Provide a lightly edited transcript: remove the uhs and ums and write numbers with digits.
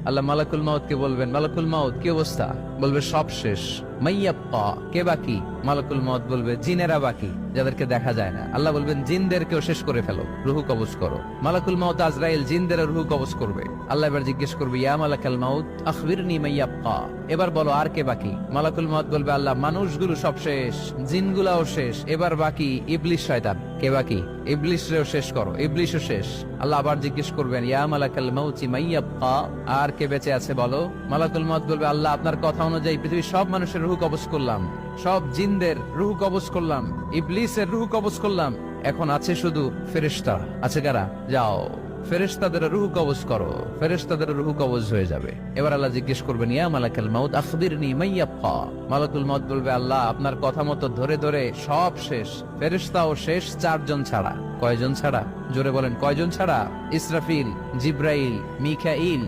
আল্লাহ মালাকুল মাউত কে বলবেন, মালাকুল মাউত কি অবস্থা? বলবে সব শেষ। মাইয়াব্বা, কে বাকি? মালাকুল মাউত বলবে জিনেরা বাকি, যাদেরকে দেখা যায় না। আল্লাহ বলবেন জিনদেরকেও শেষ করে ফেলো, রুহু কবজ করো। মালাকুল মাউত আজরাইল জিনদের রুহু কবজ করবে। আল্লাহ এবার জিজ্ঞেস করবে, ইয়া মালাকাল মাউত আখবিরনি মাইয়াব্বা, এবার বলো আর কে বাকি? মালাকুল মাউত বলবে, আল্লাহ মানুষগুলো সব শেষ, জিনগুলাও শেষ, এবার বাকি ইবলিস শয়তান। কে বাকি? ইবলিসরেও শেষ করো, ইবলিসও শেষ। আল্লাহ আবার জিজ্ঞেস করবেন, ইয়া মালাকাল মাউতি মাইয়াব্বা, আর কে বেঁচে আছে বলো? মালাকুল মাউত বলবে, আল্লাহ আপনার কথা অনুযায়ী পৃথিবীর সব মানুষের রুহু কবজ করলাম, সব জিনদের রুহু কবজ করলাম, ইবলিসের রুহু কবজ করলাম, এখন আছে শুধু ফেরেশতা। আছে কারা? যাও ফেরেশতাদের রুহু কবজ করো। ফেরেশতাদের রুহু কবজ হয়ে যাবে। এবার আল্লাহ জিজ্ঞেস করবেন, ইয়া মালাকাল মাউত আখবিরনি মাইয়াব্বা। মালাকুল মাউত বলবে, আল্লাহ আপনার কথা মতো ধরে ধরে সব শেষ, ফেরেশতাও শেষ, 4 জন ছাড়া। কয়জন ছাড়া? জোরে বলেন, কয়জন ছাড়া? ইসরাফিল, জিব্রাইল, মিকাইল,